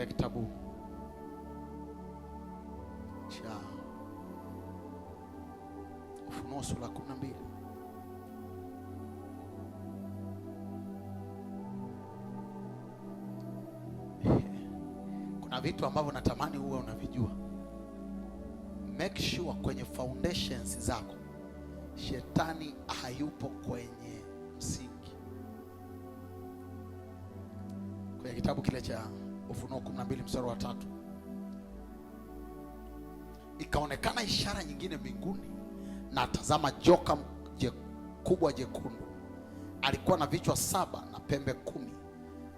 Angalia kitabu cha Ufunuo sura 12. Kuna vitu ambavyo natamani uwe unavijua. Make sure kwenye foundations zako shetani hayupo kwenye msingi. Kwenye kitabu kile cha Ufunuo 12 mstari wa 3, ikaonekana ishara nyingine mbinguni, na tazama joka kubwa jekundu, alikuwa na vichwa 7 na pembe 10,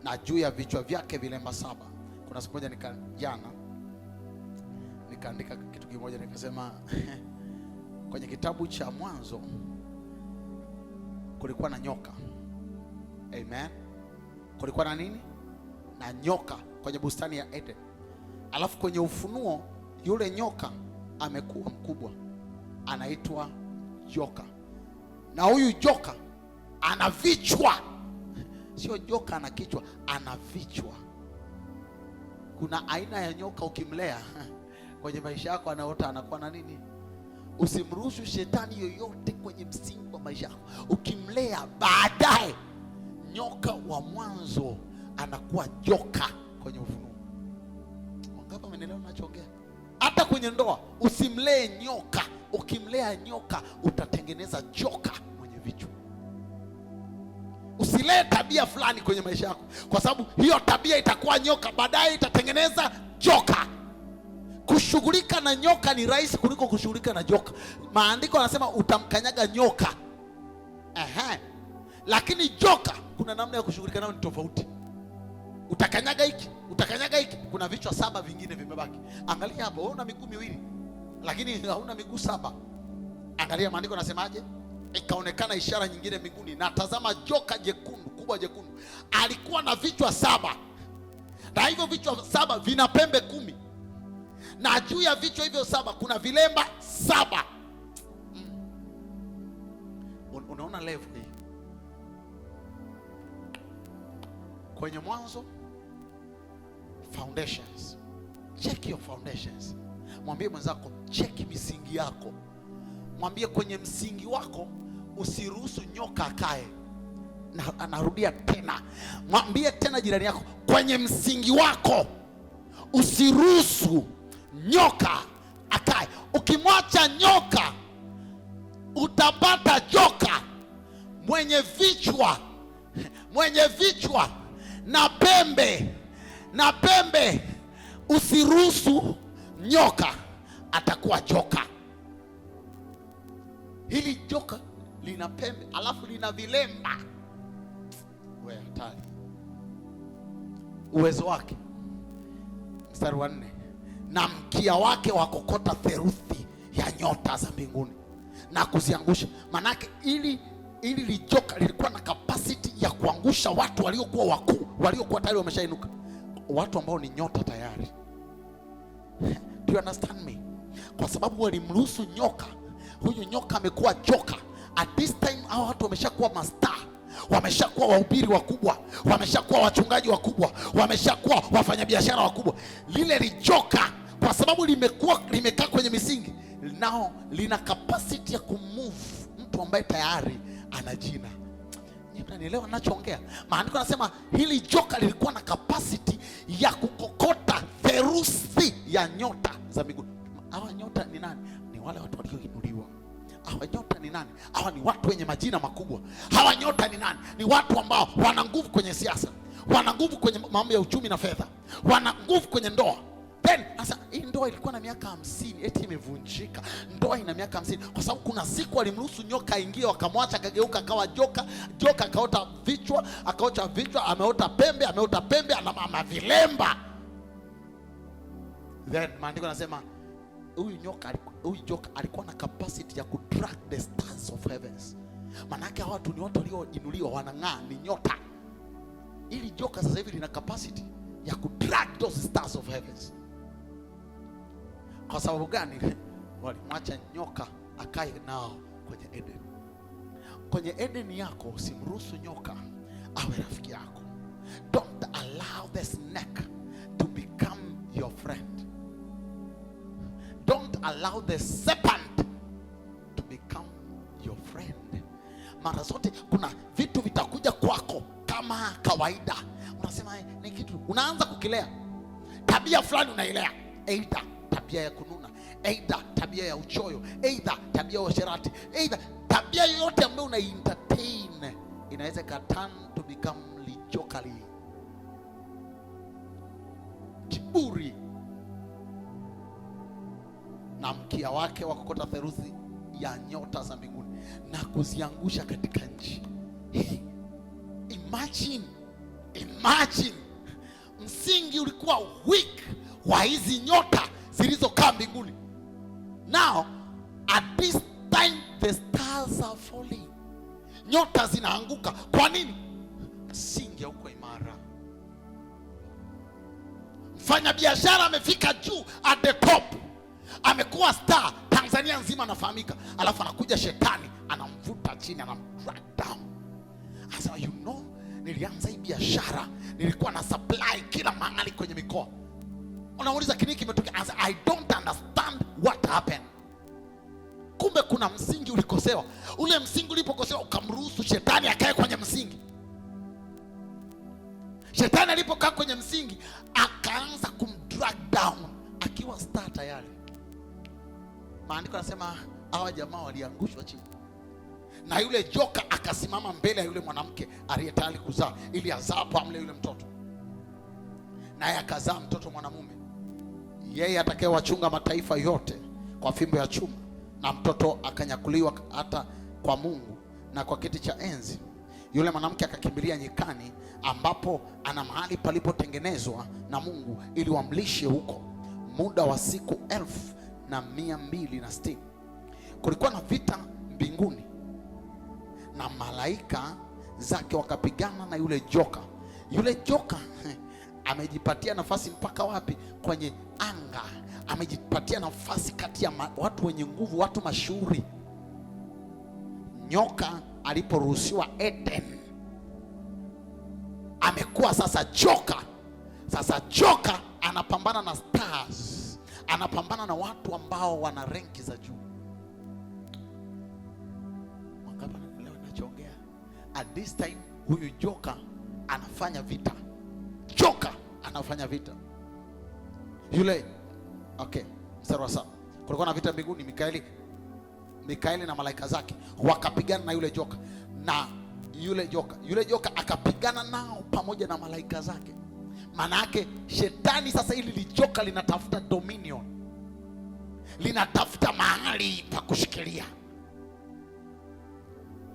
na juu ya vichwa vyake vilemba 7. Kuna siku moja nikaandika kitu kimoja, nikasema kwenye kitabu cha Mwanzo kulikuwa na nyoka. Amen. Kulikuwa na nini? Na nyoka kwenye bustani ya Eden. Alafu kwenye Ufunuo yule nyoka amekuwa mkubwa, anaitwa joka. Na huyu joka ana vichwa. Sio joka ana kichwa, ana vichwa. Kuna aina ya nyoka ukimlea kwenye maisha yako anaota anakuwa na nini? Usimruhusu shetani yoyote kwenye msingi wa maisha yako. Ukimlea baadaye, nyoka wa mwanzo anakuwa joka kwenye Ufunuo. Wangapi wamenelewa ninachoongea? Hata kwenye ndoa usimlee nyoka. Ukimlea nyoka utatengeneza joka mwenye vichwa. Usilee tabia fulani kwenye maisha yako, kwa sababu hiyo tabia itakuwa nyoka, baadaye itatengeneza joka. Kushughulika na nyoka ni rahisi kuliko kushughulika na joka. Maandiko yanasema utamkanyaga nyoka. Lakini joka kuna namna ya kushughulika nayo ni tofauti. Utakanyaga hiki, utakanyaga hiki. Kuna vichwa 7 vingine vimebaki. Angalia hapo, wewe una miguu 2 lakini hauna miguu 7. Angalia maandiko yanasemaje? Ikaonekana ishara nyingine mbinguni, na tazama joka jekundu, kubwa jekundu, alikuwa na vichwa 7. Na hivyo vichwa 7 vina pembe 10. Na juu ya vichwa hivyo 7 kuna vilemba 7. Unaona level hii? Kwenye Mwanzo, foundations. Check your foundations. Mwambie mwenzako check misingi yako. Mwambie kwenye msingi wako usiruhusu nyoka akae. Na anarudia tena. Mwambie tena jirani yako, kwenye msingi wako usiruhusu nyoka akae. Ukimwacha nyoka utapata joka mwenye vichwa na pembe. Usiruhusu nyoka, atakuwa joka. Hili joka lina pembe alafu lina vilemba. Wewe hatari. Uwezo wake, mstari wa 4, na mkia wake wakokota theluthi ya nyota za mbinguni na kuziangusha. Manake ili lijoka lilikuwa na capacity ya kuangusha watu waliokuwa wakuu, waliokuwa tayari wameshainuka, watu ambao ni nyota tayari. Do you understand me? Kwa sababu walimruhusu nyoka. Huyu nyoka amekuwa joka. At this time hao watu wameshakuwa mastaa, wameshakuwa wahubiri wakubwa, wameshakuwa wachungaji wakubwa, wameshakuwa wafanyabiashara wakubwa. Lile lijoka kwa sababu limekaa kwenye misingi, nao lina capacity ya kumove mtu ambaye tayari ana jina. Mnanielewa ninachoongea? Maandiko yanasema hili joka lilikuwa na capacity ya kukokota theluthi ya nyota za mbinguni. Hawa nyota ni nani? Ni wale watu walioinuliwa. Hawa nyota ni nani? Hawa ni watu wenye majina makubwa. Hawa nyota ni nani? Ni watu ambao wana nguvu kwenye siasa, wana nguvu kwenye mambo ya uchumi na fedha, wana nguvu kwenye ndoa. Then sasa hii ndoa ilikuwa na miaka 50, eti imevunjika. Ndoa ina miaka 50 kwa sababu kuna siku alimruhusu nyoka aingie, wakamwacha akageuka akawa joka. Joka akaota vichwa, ameota pembe, ana vilemba. Then maandiko yanasema huyu joka alikuwa na capacity ya kudrag the stars of heavens. Manake hawa watu ni watu walioinuliwa, wanang'aa, ni nyota. Ili joka sasa hivi lina capacity ya kudrag those stars of heavens. Kwa sababu gani? Walimwacha nyoka akae nao kwenye Eden. Kwenye Eden yako usimruhusu nyoka awe rafiki yako. Don't allow the snake to become allow the serpent to become your friend. Mara zote kuna vitu vitakuja kwako kama kawaida, unasema ni kitu, unaanza kukilea. Tabia fulani unailea, aidha tabia ya kununa, aidha tabia ya uchoyo, aidha tabia ya usherati, aidha tabia yoyote ambayo una entertain inaweza turn to become lijokali, kiburi, na mkia wake wa kokota theruthi ya nyota za mbinguni na kuziangusha katika nchi. Imagine msingi ulikuwa weak wa hizi nyota zilizokaa mbinguni. Now at this time the stars are falling, nyota zinaanguka. Kwa nini? Msingi hauko imara. Mfanya biashara amefika juu at the top, amekuwa star, Tanzania nzima anafahamika, alafu anakuja shetani anamvuta chini, anamdrag down. Asa, you know, nilianza hii biashara, nilikuwa na supply kila mahali kwenye mikoa. Unauliza kiniki kimetokea? Asa, I don't understand what happened. Kumbe kuna msingi ulikosewa. Ule msingi ulipokosewa ukamruhusu shetani akae kwenye msingi. Shetani alipokaa kwenye msingi akaanza kumdrag down akiwa star tayari. Maandiko yanasema hawa jamaa waliangushwa chini, na yule joka akasimama mbele ya yule mwanamke aliyetayari kuzaa ili azapo amle yule mtoto, naye akazaa mtoto mwanamume, yeye atakayewachunga mataifa yote kwa fimbo ya chuma, na mtoto akanyakuliwa hata kwa Mungu na kwa kiti cha enzi. Yule mwanamke akakimbilia nyikani, ambapo ana mahali palipotengenezwa na Mungu ili wamlishe huko muda wa siku 1260. Kulikuwa na vita mbinguni, na malaika zake wakapigana na yule joka. Yule joka amejipatia nafasi mpaka wapi? Kwenye anga. Amejipatia nafasi kati ya watu wenye nguvu, watu mashuhuri. Nyoka aliporuhusiwa Eden, amekuwa sasa joka. Sasa joka anapambana na stars, anapambana na watu ambao wana renki za juu. Wakati leo nachongea, at this time huyu joka anafanya vita. Joka anafanya vita. Yule okay, mstari wa 7. Kulikuwa na vita mbinguni, Mikaeli na malaika zake wakapigana na yule joka, na yule joka akapigana nao pamoja na malaika zake. Maana yake shetani sasa, ili lijoka linatafuta dominion, linatafuta mahali pa kushikilia.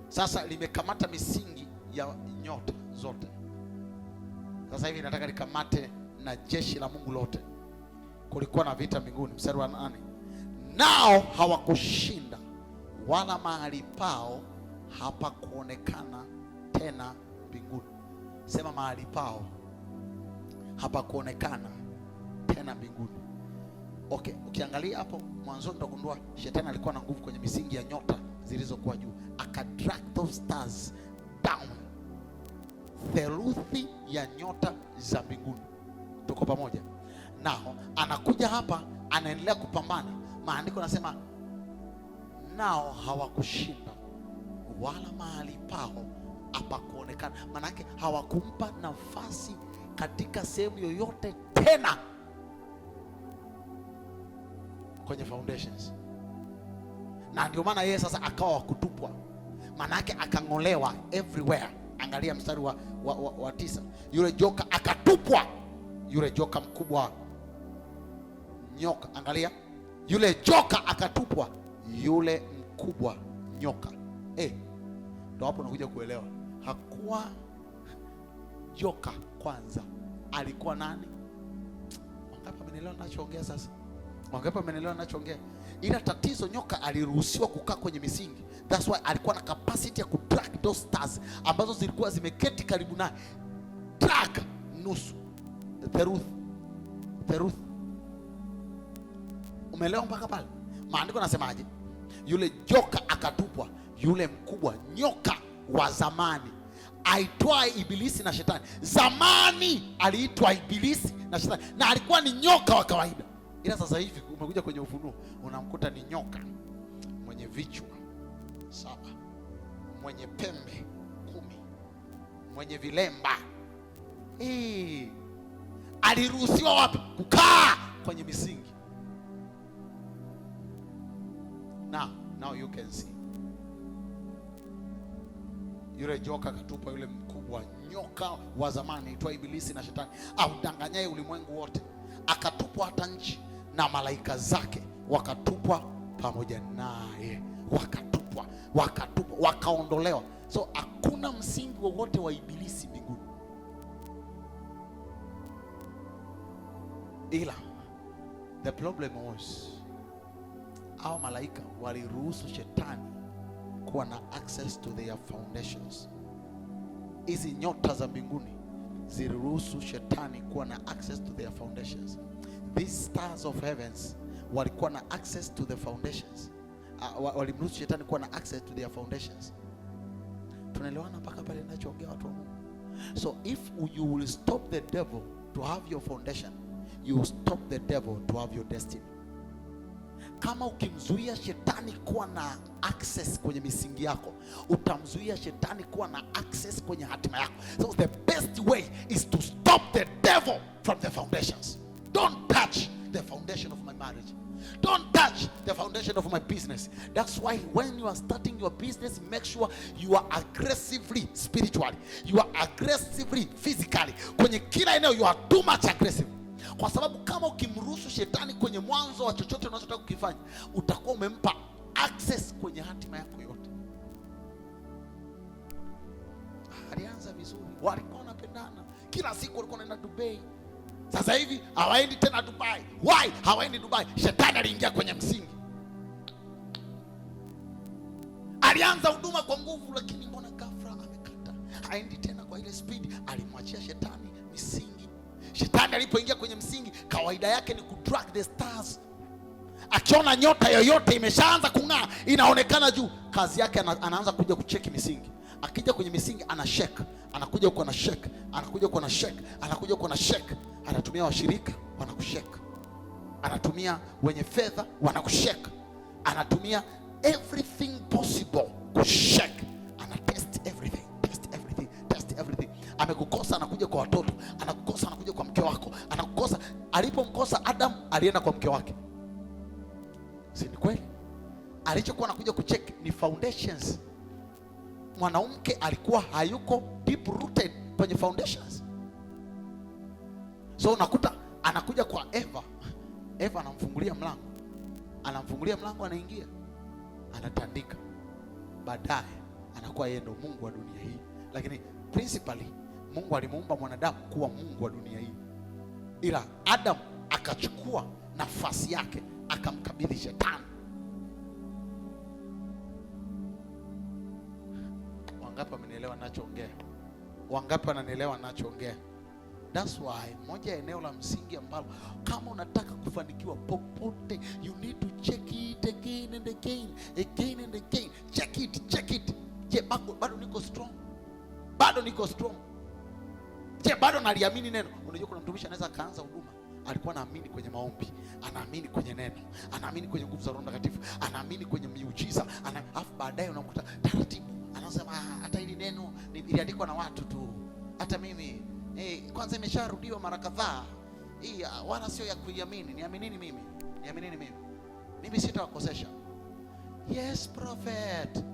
Sasa limekamata misingi ya nyota zote. Sasa hivi nataka likamate na jeshi la Mungu lote. Kulikuwa na vita mbinguni, mstari wa 8. Nao hawakushinda, wala mahali pao hapa kuonekana tena mbinguni. Sema mahali pao hapa kuonekana tena mbinguni. Okay, ukiangalia hapo mwanzo utagundua shetani alikuwa na nguvu kwenye misingi ya nyota zilizokuwa juu, akadrag those stars down. Theluthi ya nyota za mbinguni. Tuko pamoja? Nao anakuja hapa, anaendelea kupambana. Maandiko nasema nao hawakushinda, wala mahali pao hapa kuonekana. Manake hawakumpa nafasi katika sehemu yoyote tena kwenye foundations. Na ndio maana yeye sasa akawa wakutupwa, manake akang'olewa everywhere. Angalia mstari wa 9. Yule joka akatupwa, yule joka mkubwa nyoka. Angalia, yule joka akatupwa, yule mkubwa nyoka. Ndio hapo unakuja kuelewa, hakuwa joka kwanza, alikuwa nani? Wangapi wamenelewa ninachoongea sasa? Wangapi wamenelewa ninachoongea? Ila tatizo, nyoka aliruhusiwa kukaa kwenye misingi. That's why alikuwa na capacity ya kutrack those stars ambazo zilikuwa zimeketi karibu naye. Track nusu, theruthi. Umeelewa mpaka pale? Maandiko nasemaje? Yule joka akatupwa, yule mkubwa nyoka wa zamani aitwaye Ibilisi na Shetani. Zamani aliitwa Ibilisi na Shetani, na alikuwa ni nyoka wa kawaida, ila sasa hivi umekuja kwenye Ufunuo unamkuta ni nyoka mwenye vichwa 7, mwenye pembe 10, mwenye vilemba. Aliruhusiwa wapi? Kukaa kwenye misingi. Now you can see. Yule joka katupa, yule mkubwa nyoka wa zamani aitwa Ibilisi na Shetani, audanganyaye ulimwengu wote, akatupwa hata nchi na malaika zake wakatupwa pamoja naye, wakatupwa, wakaondolewa. So hakuna msingi wowote wa Ibilisi mbinguni, ila the problem was hao malaika waliruhusu Shetani kuwa na access to their foundations. Hizi nyota za mbinguni ziliruhusu Shetani kuwa na access to their foundations. These stars of heavens walikuwa na access to the foundations. Walimruhusu Shetani kuwa na access to their foundations. Tunaelewana mpaka pale ninachoongea watu wa Mungu? So if you will stop the devil to have your foundation, you will stop the devil to have your destiny. Kama ukimzuia Shetani kuwa na access kwenye misingi yako, utamzuia Shetani kuwa na access kwenye hatima yako. So the best way is to stop the devil from the foundations. Don't touch the foundation of my marriage. Don't touch the foundation of my business. That's why when you are starting your business, make sure you are aggressively spiritually, you are aggressively physically. Kwenye kila eneo you are too much aggressive. Kwa sababu kama ukimruhusu Shetani kwenye mwanzo wa chochote unachotaka kukifanya, utakuwa umempa access kwenye hatima yako yote. Alianza vizuri, walikuwa wanapendana, kila siku walikuwa wanaenda Dubai. Sasa hivi hawaendi tena Dubai. Why? Hawaendi Dubai. Shetani aliingia kwenye msingi. Alianza huduma kwa nguvu, lakini mbona ghafla amekata, haendi tena kwa ile speed. Alimwachia Shetani misingi. Shetani alipoingia kwenye msingi, kawaida yake ni kudrag the stars. Akiona nyota yoyote imeshaanza kung'aa, inaonekana juu, kazi yake anaanza kuja kucheki misingi. Akija kwenye misingi ana shake, anakuja huko na shake, anakuja huko na shake, anakuja huko na shake. Anatumia washirika wanakushake, anatumia wenye fedha wanakushake, anatumia everything possible kushake. Ana test everything. Amekukosa, anakuja kwa watoto, anakukosa, anakuja kwa mke wako, anakukosa. Alipomkosa Adam, alienda kwa mke wake, si ni kweli? Alichokuwa anakuja kucheck ni foundations. Mwanamke alikuwa hayuko deep rooted kwenye foundations. So unakuta anakuja kwa Eva anamfungulia mlango, anaingia, anatandika, baadaye anakuwa yeye ndo Mungu wa dunia hii. Lakini principally Mungu alimuumba mwanadamu kuwa Mungu wa dunia hii, ila Adam akachukua nafasi yake akamkabidhi Shetani. Wangapi wamenielewa ninachoongea? Wangapi wananielewa ninachoongea? That's why moja ya eneo la msingi ambalo kama unataka kufanikiwa popote, you need to check it again and again. Check it. Je, bado niko strong? Je, bado naliamini neno? Unajua kuna mtumishi anaweza kaanza huduma, alikuwa anaamini kwenye maombi, anaamini kwenye neno, anaamini kwenye nguvu za Roho Mtakatifu, anaamini kwenye miujiza, alafu baadaye unakuta taratibu anasema hata hili neno liliandikwa na watu tu, hata mimi kwanza imesharudiwa mara kadhaa, hii wala sio ya kuiamini. Niaminini mimi sitawakosesha. Yes prophet.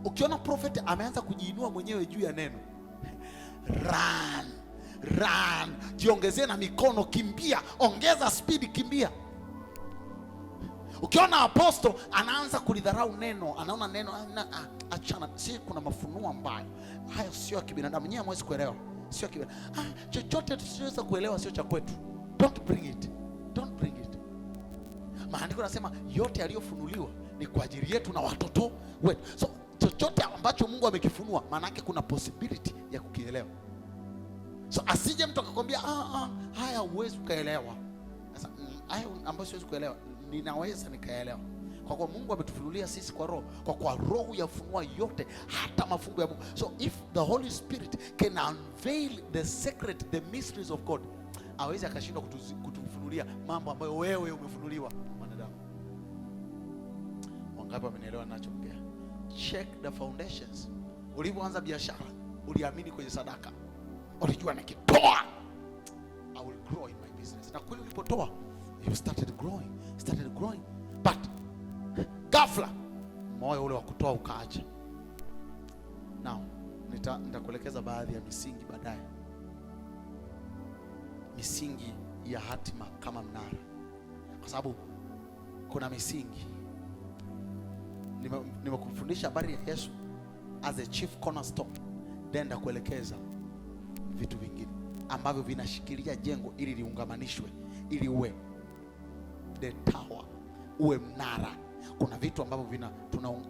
Ukiona prophet ameanza kujiinua mwenyewe juu ya neno, run, jiongezee na mikono, kimbia, ongeza speed, kimbia. Ukiona apostle anaanza kulidharau neno, anaona neno achana, si kuna mafunuo ambayo hayo sio ya kibinadamu, nyewe hamwezi kuelewa, sio ya kibinadamu. Chochote tusiweza kuelewa sio cha kwetu. Don't bring it. Maandiko yanasema yote yaliyofunuliwa ni kwa ajili yetu na watoto wetu. So chochote ambacho Mungu amekifunua, maana yake kuna possibility ya kukielewa. So asije mtu akakwambia haya huwezi kuelewa. Sasa haya ambayo siwezi kuelewa ninaweza nikaelewa, kwa kuwa Mungu ametufunulia sisi kwa roho, kwa kuwa roho yafunua yote, hata mafungu ya Mungu. So if the Holy Spirit can unveil the secret, the mysteries of God, hawezi akashindwa kutufunulia kufunulia mambo ambayo wewe umefunuliwa mwanadamu. Wangapi wamenielewa ninachoongea? Check the foundations. Ulipoanza biashara, uliamini kwenye sadaka. Ulijua nikitoa I will grow in my business. Na kweli ulipotoa, you started growing. But ghafla moyo ule wa kutoa ukaacha. Now, nitakuelekeza baadhi ya misingi baadaye. Misingi ya hatima kama mnara. Kwa sababu kuna misingi. Nimekufundisha habari ya Yesu as a chief cornerstone. Then nitakuelekeza vitu vingine ambavyo vinashikilia jengo ili liungamanishwe, ili uwe the tower, uwe mnara. Kuna vitu ambavyo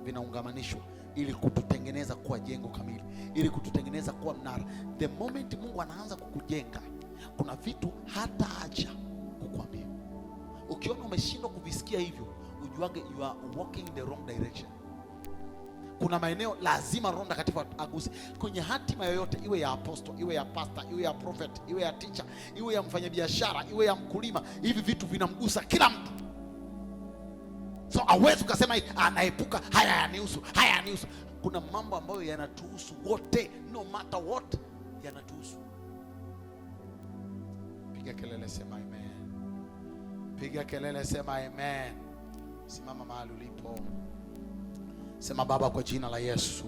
vinaungamanishwa ili kututengeneza kuwa jengo kamili, ili kututengeneza kuwa mnara. The moment Mungu anaanza kukujenga, kuna vitu hata acha kukuambia. Ukiona umeshindwa kuvisikia hivyo, ujuage you are walking in the wrong direction. Kuna maeneo lazima Roho Mtakatifu aguse kwenye hatima yoyote, iwe ya apostle, iwe ya pastor, iwe ya prophet, iwe ya teacher, iwe ya mfanyabiashara, iwe ya mkulima. Hivi vitu vinamgusa kila mtu. So hawezi ukasema anaepuka, haya yanihusu. Kuna mambo ambayo yanatuhusu wote, no matter what, yanatuhusu. Piga kelele sema amen. Piga kelele sema amen. Simama mahali ulipo. Sema Baba kwa jina la Yesu.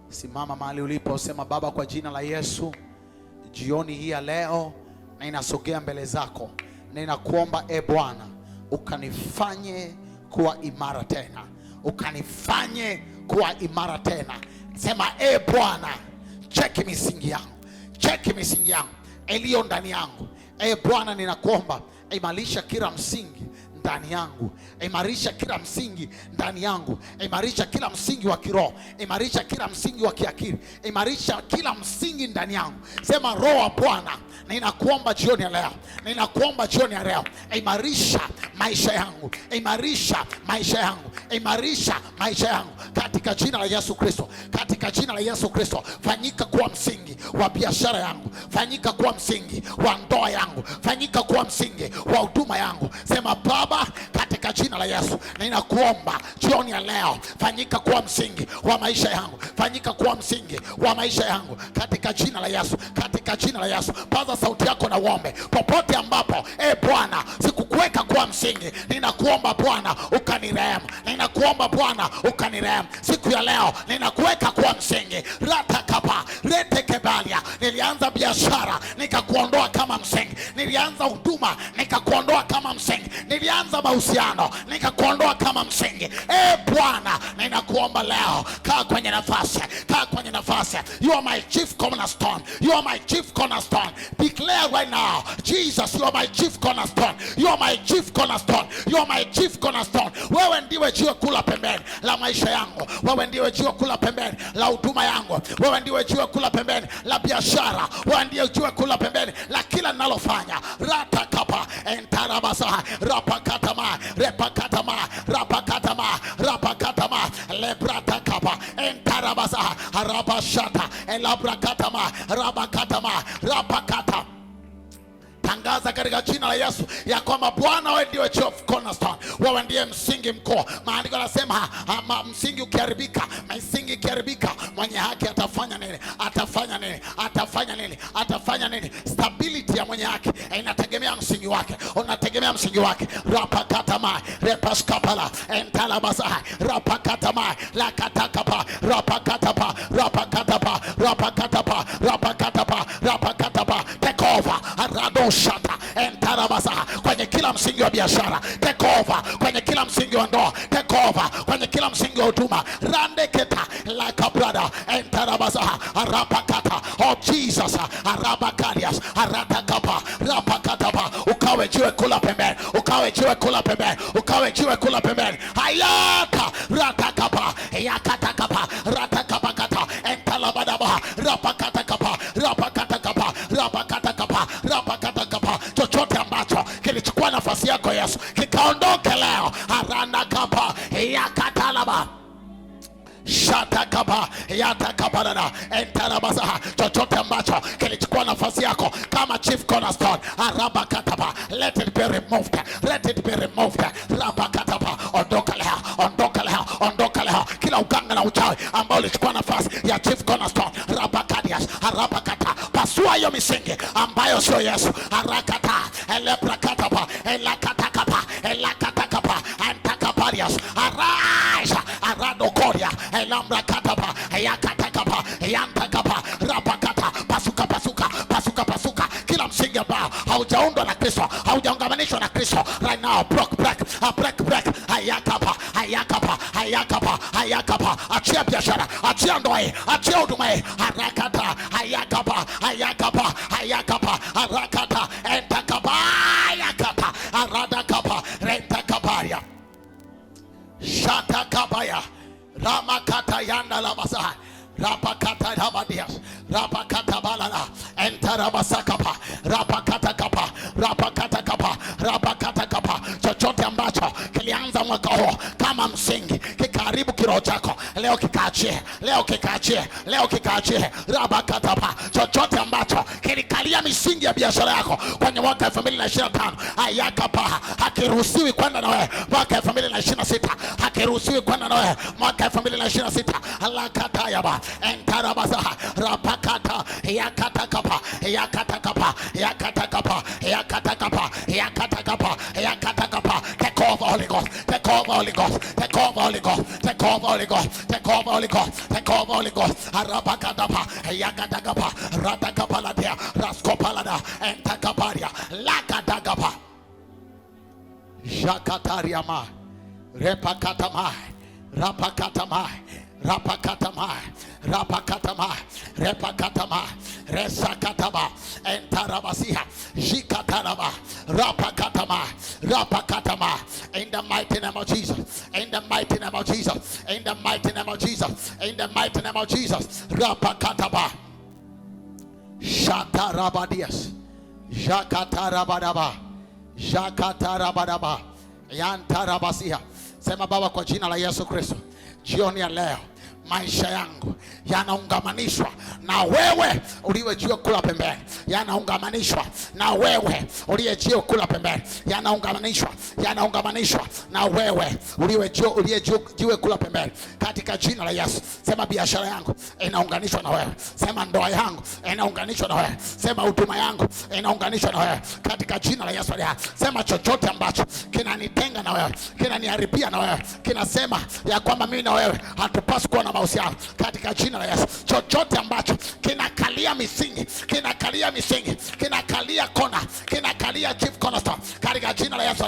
Simama mahali ulipo, sema Baba kwa jina la Yesu. Jioni hii ya leo na inasogea mbele zako. Na inakuomba Bwana, ukanifanye kuwa imara tena. Ukanifanye kuwa imara tena. Sema Bwana, cheki misingi yangu iliyo ndani yangu. Bwana, ninakuomba imarisha kila msingi ndani yangu. Imarisha kila msingi ndani yangu. Imarisha kila msingi wa kiroho. Imarisha kila msingi wa kiakili. Imarisha kila msingi ndani yangu. Sema Roho wa Bwana, ninakuomba jioni ya leo. Imarisha maisha yangu. Imarisha maisha yangu katika jina la Yesu Kristo. Fanyika kuwa msingi wa biashara yangu. Fanyika kuwa msingi wa ndoa yangu. Fanyika kuwa msingi wa huduma yangu. Sema Baba, katika jina la Yesu ninakuomba jioni ya leo, fanyika kuwa msingi wa maisha yangu. Fanyika kuwa msingi wa maisha yangu katika jina la Yesu. Paza sauti yako na uombe popote ambapo Bwana sikukuweka kuwa msingi. Ninakuomba Bwana ukanirehemu. Siku ya leo ninakuweka kuwa msingi. Ratakapa retekebalia. Nilianza biashara nikakuondoa kama msingi. Nilianza huduma nikakuondoa kama msingi. Nilianza mahusiano nikakuondoa kama msingi. Bwana, ninakuomba leo, kaa kwenye nafasi. You are my chief cornerstone. Declare right now, Jesus, you are my chief cornerstone. Wewe ndiwe jiwe kula pembeni la maisha yangu. Wewe ndiwe jiwe kula pembeni la huduma yangu. Wewe ndiwe jiwe kula pembeni la biashara. Wewe ndiwe jiwe kula pembeni la kila ninalofanya. Ratakapa entarabasa rapakatama lebratakapa entarabasa rabashata elabrakatama rabakata. Tangaza katika jina la Yesu ya kwamba Bwana, wewe ndiye chief cornerstone. Wewe ndiye msingi mkuu. Maandiko yanasema msingi ukiharibika, mwenye haki atafanya nini? Stability ya mwenye haki inategemea msingi wake. Unategemea msingi wake. Rapakatama repaskapala entalabasa rapakatama lakatakapa rapakatapa. Take over Shata entarabasa kwenye kila msingi wa biashara. Take over kwenye kila msingi wa ndoa. Take over kwenye kila msingi wa huduma. Randeketa like a brother entarabasa arapakata. Oh Jesus, arabakarias aratakapa rapakatapa. Ukawe jiwe kula pembeni. Hayata ratakapa yakatakapa ratakapakata entalabadaba rapakatakapa. Chochote ambacho kilichukua nafasi yako Yesu, kikaondoke leo. Arana kapa yakatalaba shatakapa yatakapana entarabasa. Chochote ambacho kilichukua nafasi yako kama chief cornerstone, arabakatapa let it be removed, let it be removed. Rabakatapa, ondoka leo, ondoka leo, ondoka leo. Kila uganga na uchawi ambao ulichukua nafasi ya chief cornerstone, Rabakadias, Rabakata, pasua hiyo misingi ambayo sio Yesu. Harakata, elebrakatapa, elakatakapa, elakatakapa, antakaparias, arise, aradokoria, elambrakatapa, yakatakapa, yantakapa, rabakata, pasuka, pasuka, pasuka, pasuka. Kila msingi ambao haujaundwa na Kristo, haujaungamanishwa na Kristo, right now, break, break, hayakapa, hayakapa, hayakapa, hayakapa. Achia biashara, achia ndoa, achia huduma, harakata, hayakapa, hayakapa, hayakapa, harakata, entakapa, hayakata, aradakapa, rentakaparia, shatakabaya, ramakata yanda labasa, rapakata rabadias, rapakata balala, entarabasakapa, rapakata kapa, rapakata kapa, rapakata kapa. Chochote ambacho kilianza mwaka huu kama msingi kikaribu kiroho chako, leo kikaachie, leo kikaachie, leo kikaachie. Rabakatapa, chochote ambacho kilikalia misingi ya biashara yako kwenye mwaka 2025, ayakapa, hakiruhusiwi kwenda na wewe mwaka 2026, hakiruhusiwi kwenda na wewe mwaka 2026. Alakata yaba, entarabasa, rapakata, yakatakapa, yakatakapa, yakatakapa, yakatakapa, yakatakapa, yakatakapa. Take over, Holy Ghost, take over, Holy Ghost, take over, Holy Ghost, take over, Holy Ghost, take over, Holy Ghost, take over, Holy Ghost. Arabakatapa, yakatakapa, ratakapaladia, raskopalada, entakaparia, lakatagapa, jakatariama, repakatamai, rapakatamai, rapakatamai, rapakatamai, repakatamai, resakatama, entarabasiha, jikataraba, rapakatama, rapakatama. In the mighty name of Jesus, in the mighty name of Jesus, in the mighty name of Jesus, in the mighty name of Jesus. Rapakataba, shatarabadias, jakatarabadaba, jakatarabadaba, yantarabasiha. Sema Baba, kwa jina la Yesu Kristo, jioni ya leo maisha yangu yanaungamanishwa na wewe uliyejua kula pembeni, yanaungamanishwa na wewe uliyejua kula pembeni, yanaungamanishwa na wewe uliyejua kula pembeni, katika jina la Yesu. Sema biashara yangu inaunganishwa na wewe, sema ndoa yangu inaunganishwa na wewe, sema huduma yangu inaunganishwa na wewe, katika jina la Yesu. Sema chochote ambacho kinanitenga na wewe, kinaniharibia na wewe, kinasema ya kwamba mimi na wewe hatupaswi kuwa na mahusiano, katika jina la Yesu. Chochote ambacho kinakalia misingi, kinakalia kona, kinakalia chief cornerstone, katika jina la Yesu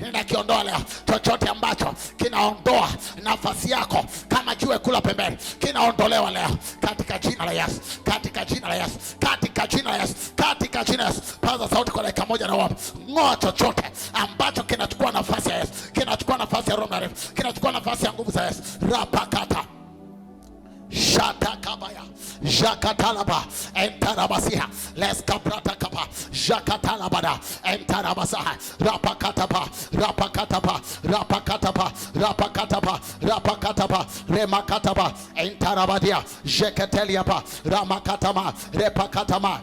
ninakiondoa leo. Chochote ambacho kinaondoa nafasi yako kama jiwe kula pembeni, kinaondolewa leo katika jina la Yesu, katika jina la Yesu, katika jina la Yesu, katika jina la Yesu. Paza sauti kwa dakika moja na wapo. Ngoa chochote ambacho kinachukua nafasi ya Yesu, kinachukua nafasi ya Roho Mtakatifu, kinachukua nafasi ya nguvu za Yesu. Rapakata, shatakabaya, jakatalaba, entarabasiha, leskapratakapa, jakatalabada, entarabasaha, rapakatapa, rapakatapa, rapakatapa, rapakatapa, rapakatapa, remakatapa, entarabadia, jeketeliapa, ramakatama, repakatama,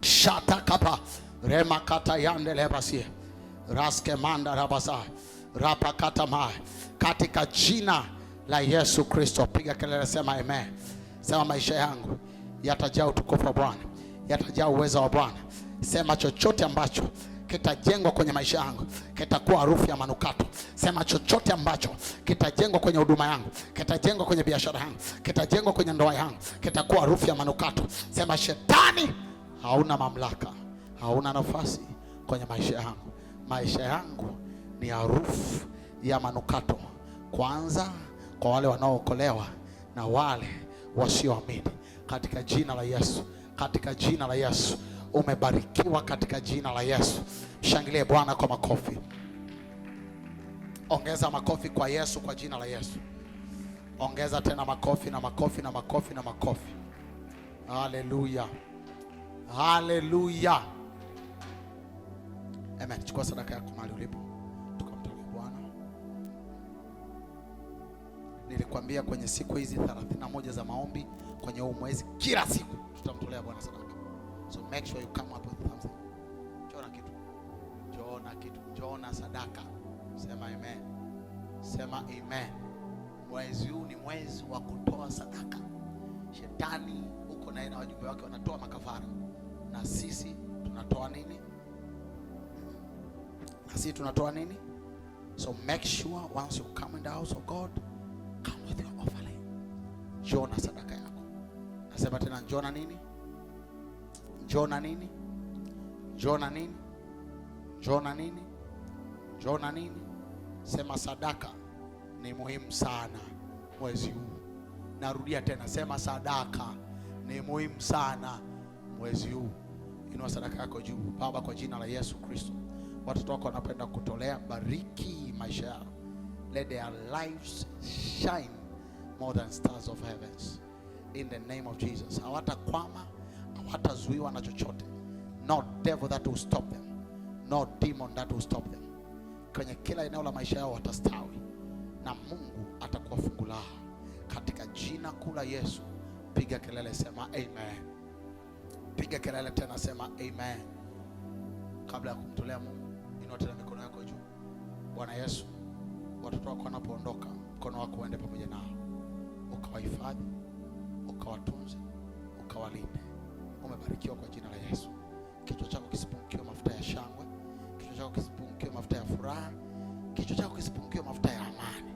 shatakapa, remakata yandelebasihe, raskemanda rabasa, rapakatama. Katika jina la Yesu Kristo, piga kelele, sema amen. Sema maisha yangu yatajaa utukufu wa Bwana, yatajaa uwezo wa Bwana. Sema chochote ambacho kitajengwa kwenye maisha yangu kitakuwa harufu ya manukato. Sema chochote ambacho kitajengwa kwenye huduma yangu, kitajengwa kwenye biashara yangu, kitajengwa kwenye ndoa yangu, kitakuwa harufu ya manukato. Sema shetani hauna mamlaka, hauna nafasi kwenye maisha yangu. Maisha yangu ni harufu ya manukato, kwanza kwa wale wanaookolewa na wale wasioamini, katika jina la Yesu, katika jina la Yesu. Umebarikiwa katika jina la Yesu. Mshangilie Bwana kwa makofi. Ongeza makofi kwa Yesu, kwa jina la Yesu. Ongeza tena makofi na makofi na makofi na makofi. Haleluya, haleluya, amen. Chukua sadaka yako mahali ulipo, tukamtolee Bwana. Nilikwambia kwenye siku hizi 31 za maombi kwenye huu mwezi, kila siku tutamtolea Bwana sadaka. So make sure you come up with something. kila kitu. Njoo na sadaka. Sema amen. Sema amen. Mwezi huu ni mwezi wa kutoa sadaka. Shetani huko naye na wajumbe wake wanatoa makafara, na sisi tunatoa nini? So make sure once you come in the house of God, come with your offering. Njoo na sadaka yako. Nasema tena, njoo na nini? Njoo na nini? Njoo na nini? Njoo na nini? Njoo na nini? Sema sadaka ni muhimu sana mwezi huu. Narudia tena, sema sadaka ni muhimu sana mwezi huu. Inua sadaka yako juu. Baba, kwa jina la Yesu Kristo, watoto wako wanapenda kutolea, bariki maisha yao. Let their lives shine more than stars of heavens. In the name of Jesus. Hawatakwama, hawatazuiwa na chochote. No devil that will stop them. No demon that will stop them. Kwenye kila eneo la maisha yao watastawi, na Mungu atakuwa fungu lao. Katika jina kuu la Yesu, piga kelele, sema amen. Piga kelele tena, sema amen. Kabla ya kumtolea Mungu, inua tena mikono yako juu. Bwana Yesu, watoto wako wanapoondoka, mkono wako uende pamoja nao, ukawahifadhi, ukawatunze, ukawalinde. Umebarikiwa kwa jina la Yesu. Kichwa chako kisipungiwe mafuta ya shangwe, kichwa chako kisipungiwe mafuta ya furaha, kichwa chako kisipungiwe mafuta ya amani.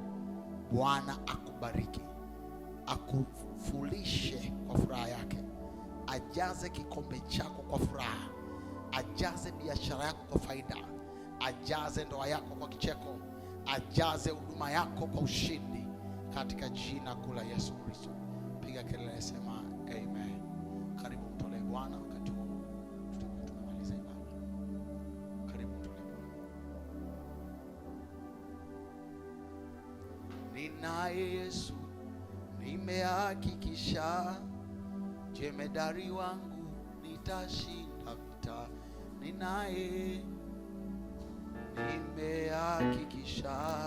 Bwana akubariki, akufulishe kwa furaha yake, ajaze kikombe chako kwa furaha, ajaze biashara yako kwa faida, ajaze ndoa yako kwa kicheko, ajaze huduma yako kwa ushindi, katika jina kuu la Yesu Kristo. Piga kelele, sema amen. Karibu mtolee Bwana wakati huu tumemaliza ibada. Karibu mtolee Bwana. Ninaye Yesu, nimehakikisha, jemedari wangu, nitashinda vita. Ninaye, nimehakikisha.